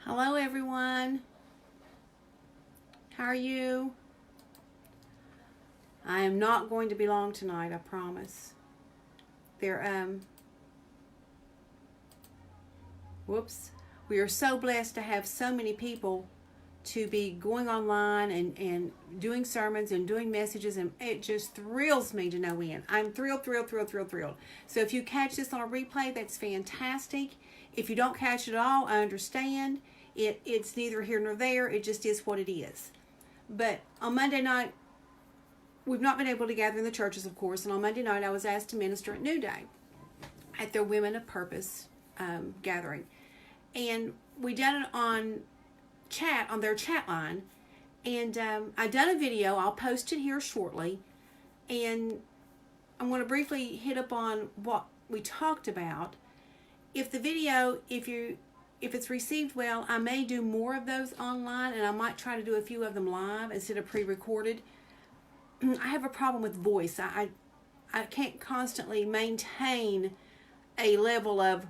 Hello everyone. How are you? I am not going to be long tonight, I promise. Whoops. We are so blessed to have so many people to be going online and doing sermons and doing messages, and it just thrills me to no end. I'm thrilled. So if you catch this on a replay, that's fantastic. If you don't catch it at all, I understand. It's neither here nor there. It just is what it is. But on Monday night, we've not been able to gather in the churches, of course, and on Monday night I was asked to minister at New Day at their Women of Purpose gathering. And we done it on their chat line, and I done a video. I'll post it here shortly, and I'm going to briefly hit up on what we talked about. If the video, if it's received well, I may do more of those online, and I might try to do a few of them live instead of pre-recorded. I have a problem with voice. I can't constantly maintain a level of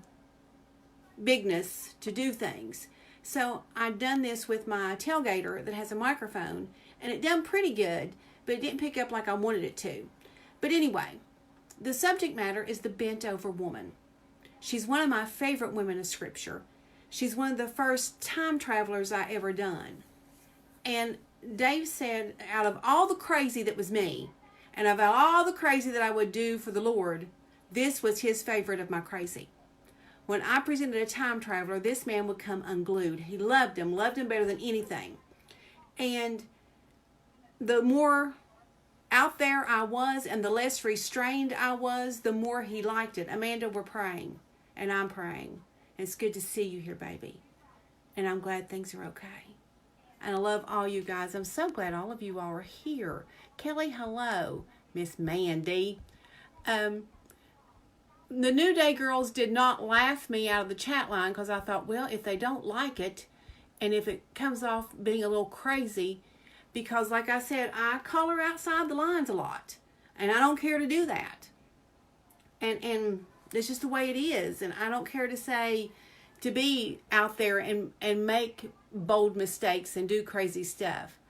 bigness to do things. So I've done this with my tailgater that has a microphone, and it done pretty good, but it didn't pick up like I wanted it to. But anyway, the subject matter is the bent over woman. She's one of my favorite women of Scripture. She's one of the first time travelers I ever done. And Dave said, out of all the crazy that was me, and of all the crazy that I would do for the Lord, this was his favorite of my crazy. When I presented a time traveler, this man would come unglued. He loved him better than anything. And the more out there I was and the less restrained I was, the more he liked it. Amanda, we're praying, and I'm praying. It's good to see you here, baby. And I'm glad things are okay. And I love all you guys. I'm so glad all of you all are here. Kelly, hello. Miss Mandy. The New Day girls did not laugh me out of the chat line because I thought, well, if they don't like it, and if it comes off being a little crazy, because like I said, I color outside the lines a lot, and I don't care to do that. And it's just the way it is, and I don't care to be out there and make bold mistakes and do crazy stuff.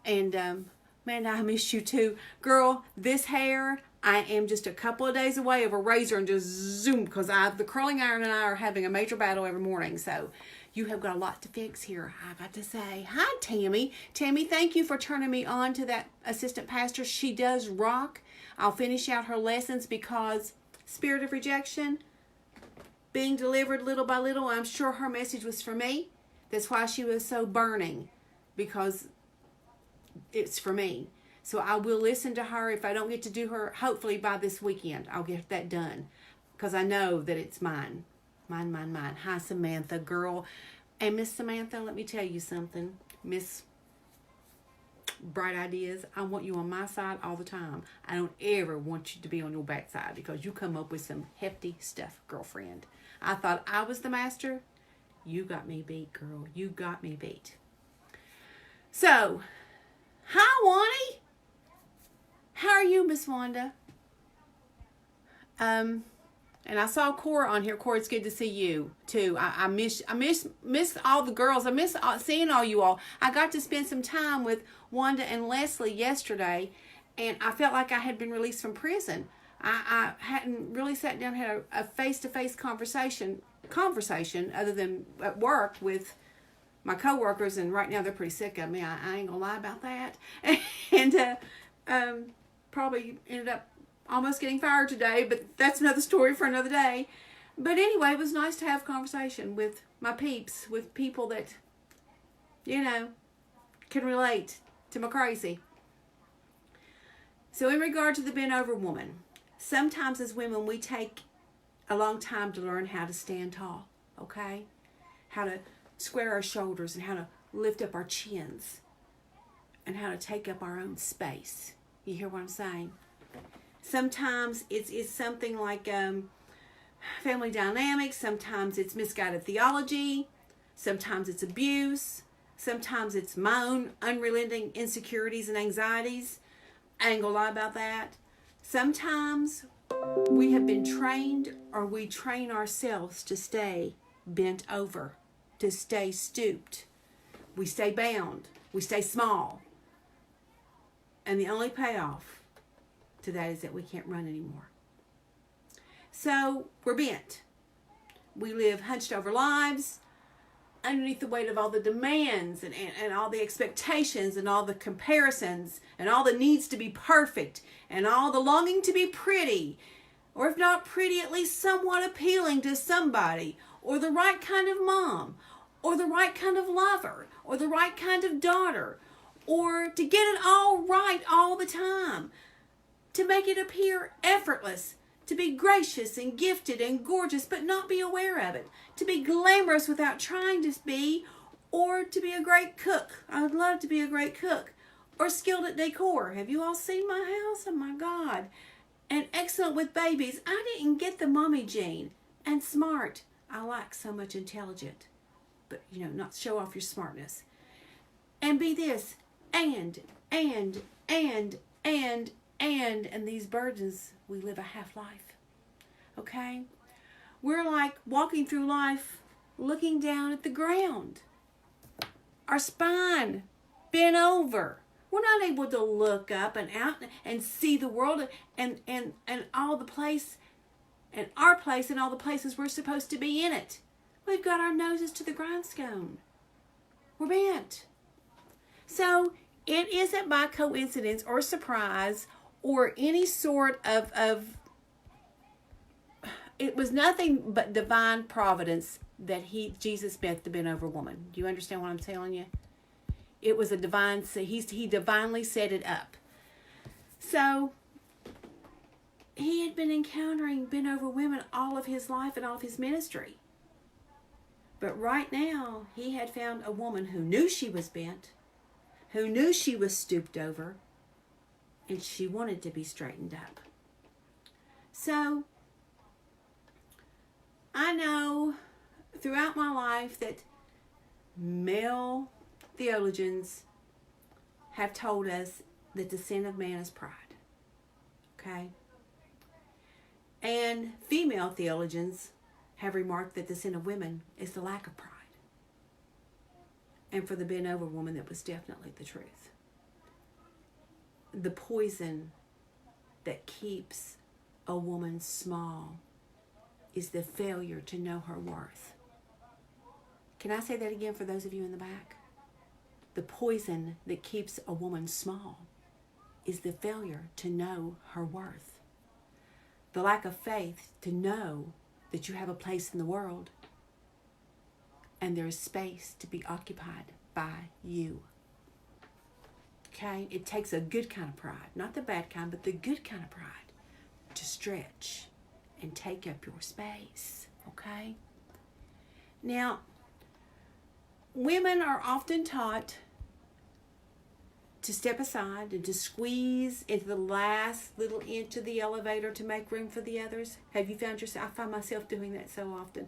And man, I miss you too. Girl, this hair, I am just a couple of days away of a razor and just zoom, because the curling iron and I are having a major battle every morning. So you have got a lot to fix here, I got to say. Hi, Tammy. Tammy, thank you for turning me on to that assistant pastor. She does rock. I'll finish out her lessons because spirit of rejection being delivered little by little. I'm sure her message was for me. That's why she was so burning, because it's for me. So I will listen to her. If I don't get to do her, hopefully by this weekend, I'll get that done, because I know that it's mine. Mine. Hi, Samantha, girl. And Miss Samantha, let me tell you something. Miss Bright Ideas, I want you on my side all the time. I don't ever want you to be on your backside, because you come up with some hefty stuff, girlfriend. I thought I was the master. You got me beat, girl. You got me beat. So, hi, Wani. How are you, Miss Wanda? And I saw Cora on here. Cora, it's good to see you too. I miss all the girls. I miss seeing all you all. I got to spend some time with Wanda and Leslie yesterday, and I felt like I had been released from prison. I hadn't really sat down and had a face-to-face conversation other than at work with my coworkers, and right now they're pretty sick of me. I ain't gonna lie about that. And probably ended up almost getting fired today, but that's another story for another day. But anyway, it was nice to have a conversation with my peeps, with people that, can relate to my crazy. So in regard to the bent over woman, sometimes as women we take a long time to learn how to stand tall, okay? How to square our shoulders, and how to lift up our chins, and how to take up our own space. You hear what I'm saying? Sometimes it's something like family dynamics. Sometimes it's misguided theology. Sometimes it's abuse. Sometimes it's my own unrelenting insecurities and anxieties. I ain't gonna lie about that. Sometimes we have been trained, or we train ourselves to stay bent over, to stay stooped. We stay bound. We stay small. And the only payoff to that is that we can't run anymore. So we're bent. We live hunched over lives underneath the weight of all the demands and all the expectations and all the comparisons and all the needs to be perfect and all the longing to be pretty, or if not pretty, at least somewhat appealing to somebody, or the right kind of mom, or the right kind of lover, or the right kind of daughter, or to get it all right all the time, to make it appear effortless, to be gracious and gifted and gorgeous but not be aware of it, to be glamorous without trying to be, or to be a great cook. I would love to be a great cook, or skilled at decor. Have you all seen my house? Oh my God. And excellent with babies. I didn't get the mommy gene. And smart. I like so much intelligent, but not show off your smartness. And be this, and these burdens, we live a half life. Okay? We're like walking through life looking down at the ground. Our spine bent over. We're not able to look up and out and see the world and all the place and our place and all the places we're supposed to be in it. We've got our noses to the grindstone. We're bent. So it isn't by coincidence or surprise or any sort of it was nothing but divine providence that Jesus met the bent over woman. Do you understand what I'm telling you? It was a divine, he divinely set it up. So he had been encountering bent over women all of his life and all of his ministry. But right now, he had found a woman who knew she was bent, who knew she was stooped over, and she wanted to be straightened up. So I know throughout my life that male theologians have told us that the sin of man is pride. Okay? And female theologians have remarked that the sin of women is the lack of pride. And for the bent over woman, that was definitely the truth. The poison that keeps a woman small is the failure to know her worth. Can I say that again for those of you in the back? The poison that keeps a woman small is the failure to know her worth. The lack of faith to know that you have a place in the world and there is space to be occupied by you. Okay? It takes a good kind of pride, not the bad kind, but the good kind of pride to stretch and take up your space. Okay? Now, women are often taught to step aside and to squeeze into the last little inch of the elevator to make room for the others. Have you found yourself? I find myself doing that so often.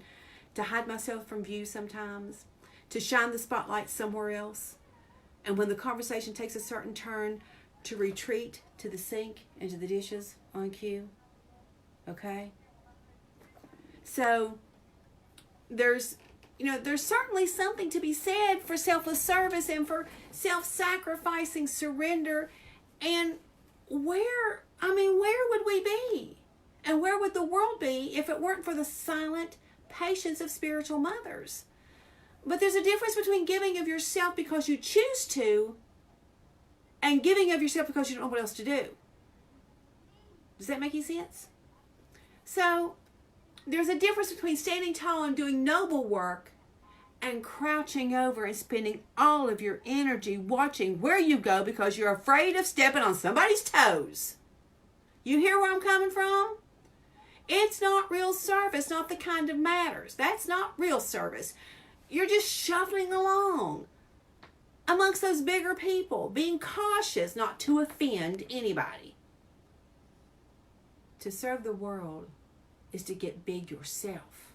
To hide myself from view sometimes. To shine the spotlight somewhere else. And when the conversation takes a certain turn, to retreat to the sink and to the dishes on cue. Okay? So, there's certainly something to be said for selfless service and for self-sacrificing surrender. And where would we be? And where would the world be if it weren't for the silent patience of spiritual mothers? But there's a difference between giving of yourself because you choose to and giving of yourself because you don't know what else to do. Does that make any sense? So, there's a difference between standing tall and doing noble work and crouching over and spending all of your energy watching where you go because you're afraid of stepping on somebody's toes. You hear where I'm coming from? It's not real service, not the kind that matters. That's not real service. You're just shuffling along amongst those bigger people, being cautious not to offend anybody. To serve the world is to get big yourself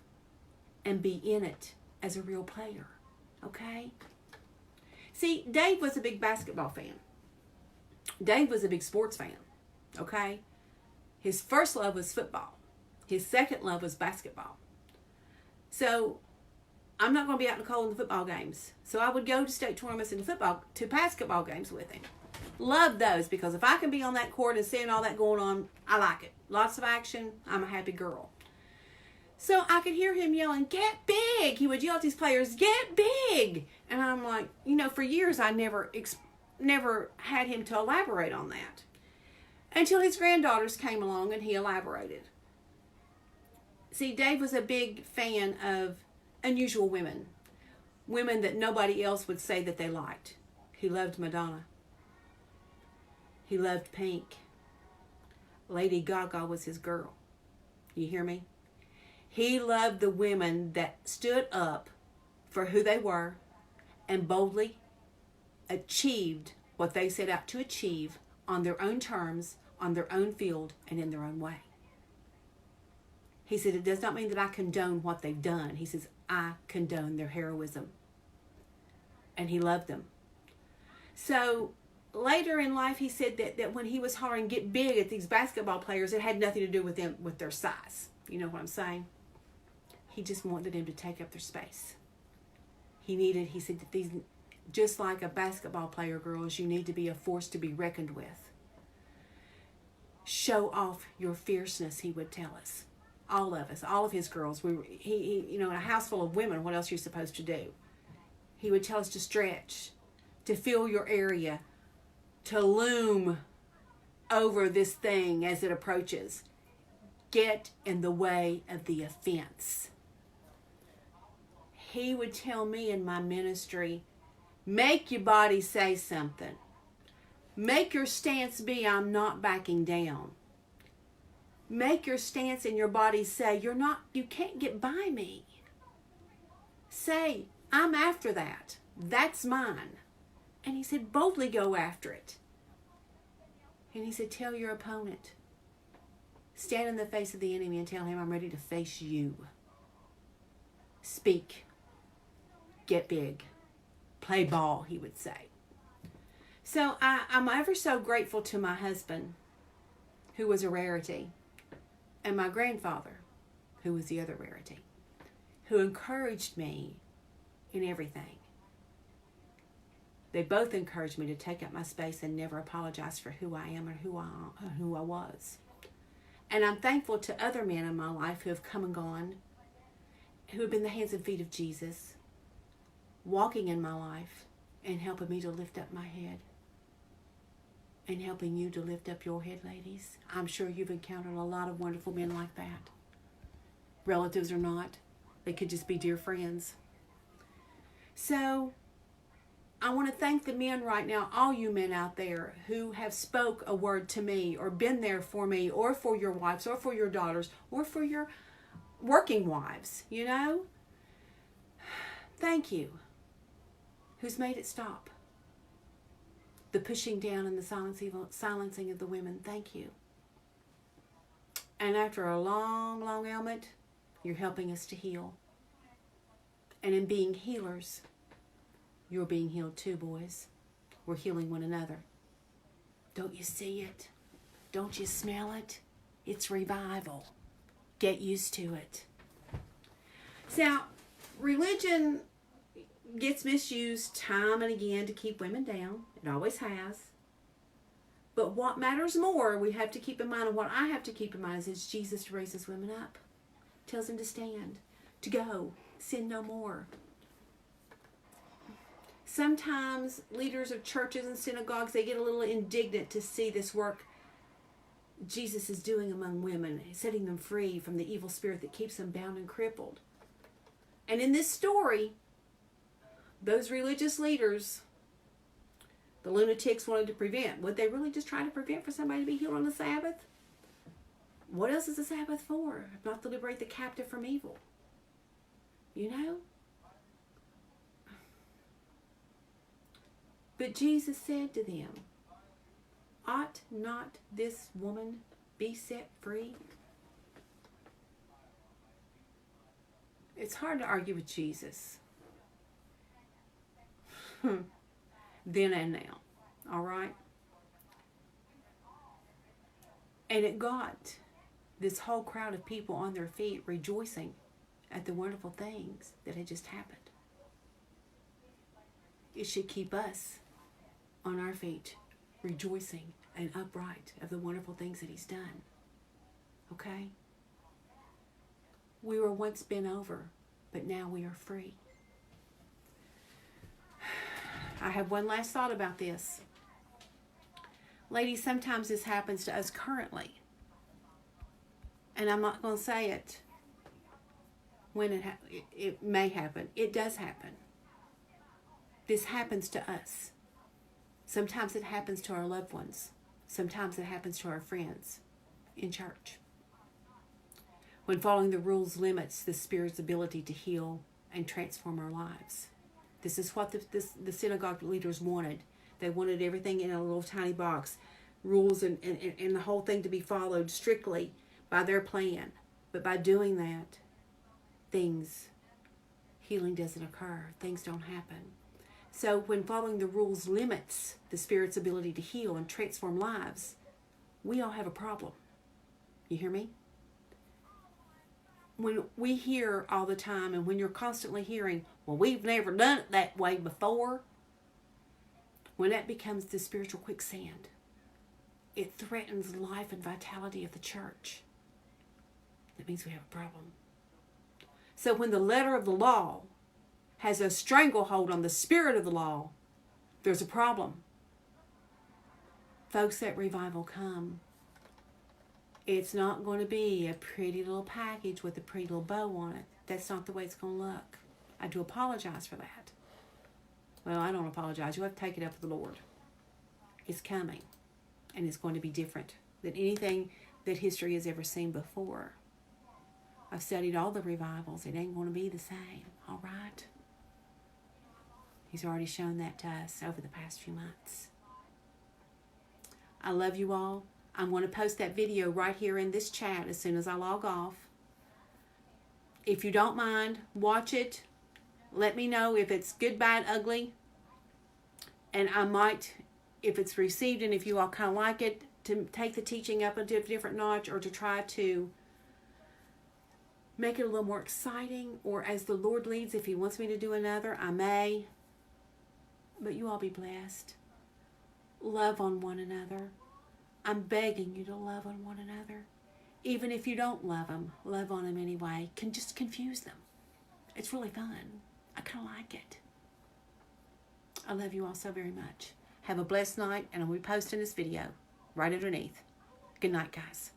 and be in it as a real player. Okay? See, Dave was a big basketball fan. Dave was a big sports fan. Okay? His first love was football. His second love was basketball. So, I'm not going to be out in the cold in the football games. So I would go to state tournaments and to basketball games with him. Love those, because if I can be on that court and seeing all that going on, I like it. Lots of action. I'm a happy girl. So I could hear him yelling, "Get big!" He would yell at these players, "Get big!" And I'm like, for years I never had him to elaborate on that. Until his granddaughters came along and he elaborated. See, Dave was a big fan of unusual women. Women that nobody else would say that they liked. He loved Madonna. He loved Pink. Lady Gaga was his girl. You hear me? He loved the women that stood up for who they were and boldly achieved what they set out to achieve on their own terms, on their own field, and in their own way. He said, it does not mean that I condone what they've done. He says, I condone their heroism. And he loved them. So later in life, he said that when he was hollering, "Get big" at these basketball players, it had nothing to do with them, with their size. You know what I'm saying? He just wanted them to take up their space. He said that these, just like a basketball player, girls, you need to be a force to be reckoned with. Show off your fierceness, he would tell us. All of us, all of his girls. He in a house full of women, what else are you supposed to do? He would tell us to stretch, to fill your area, to loom over this thing as it approaches. Get in the way of the offense. He would tell me in my ministry, make your body say something. Make your stance be, I'm not backing down. Make your stance in your body say, you can't get by me. Say, I'm after that. That's mine. And he said, boldly go after it. And he said, tell your opponent. Stand in the face of the enemy and tell him, I'm ready to face you. Speak. Get big. Play ball, he would say. So I'm ever so grateful to my husband, who was a rarity, and my grandfather, who was the other rarity, who encouraged me in everything. They both encouraged me to take up my space and never apologize for who I am and who I was. And I'm thankful to other men in my life who have come and gone, who have been the hands and feet of Jesus, walking in my life and helping me to lift up my head. And helping you to lift up your head, ladies. I'm sure you've encountered a lot of wonderful men like that. Relatives or not, they could just be dear friends. So, I want to thank the men right now, all you men out there who have spoke a word to me or been there for me or for your wives or for your daughters or for your working wives, Thank you. Who's made it stop? The pushing down and the silencing of the women. Thank you. And after a long, long ailment, you're helping us to heal. And in being healers, you're being healed too, boys. We're healing one another. Don't you see it? Don't you smell it? It's revival. Get used to it. Now, religion gets misused time and again to keep women down. It always has. But what matters more, we have to keep in mind, and what I have to keep in mind is Jesus raises women up. Tells them to stand, to go, sin no more. Sometimes leaders of churches and synagogues, they get a little indignant to see this work Jesus is doing among women, setting them free from the evil spirit that keeps them bound and crippled. And in this story, those religious leaders, the lunatics wanted to prevent. Would they really just try to prevent for somebody to be healed on the Sabbath? What else is the Sabbath for? If not to liberate the captive from evil. But Jesus said to them, ought not this woman be set free? It's hard to argue with Jesus. Then and now. All right? And it got this whole crowd of people on their feet rejoicing at the wonderful things that had just happened. It should keep us on our feet, rejoicing and upright of the wonderful things that He's done. Okay? We were once bent over, but now we are free. I have one last thought about this. Ladies, sometimes this happens to us currently. And I'm not going to say it when it may happen. It does happen. This happens to us. Sometimes it happens to our loved ones. Sometimes it happens to our friends in church. When following the rules limits the Spirit's ability to heal and transform our lives. This is what the synagogue leaders wanted. They wanted everything in a little tiny box. Rules and the whole thing to be followed strictly by their plan. But by doing that, healing doesn't occur. Things don't happen. So when following the rules limits the Spirit's ability to heal and transform lives, we all have a problem. You hear me? When we hear all the time, and when you're constantly hearing, well, we've never done it that way before, when that becomes the spiritual quicksand, it threatens life and vitality of the church. That means we have a problem. So when the letter of the law has a stranglehold on the spirit of the law, there's a problem. Folks, that revival come. It's not going to be a pretty little package with a pretty little bow on it. That's not the way it's going to look. I do apologize for that. Well, I don't apologize. You have to take it up with the Lord. It's coming. And it's going to be different than anything that history has ever seen before. I've studied all the revivals. It ain't going to be the same. All right? He's already shown that to us over the past few months. I love you all. I'm going to post that video right here in this chat as soon as I log off. If you don't mind, watch it. Let me know if it's good, bad, ugly. And I might, if it's received and if you all kind of like it, to take the teaching up a different notch, or to try to make it a little more exciting, or as the Lord leads, if He wants me to do another, I may. But you all be blessed. Love on one another. I'm begging you to love on one another. Even if you don't love them, love on them anyway. Can just confuse them. It's really fun. I kind of like it. I love you all so very much. Have a blessed night, and I'll be posting this video right underneath. Good night, guys.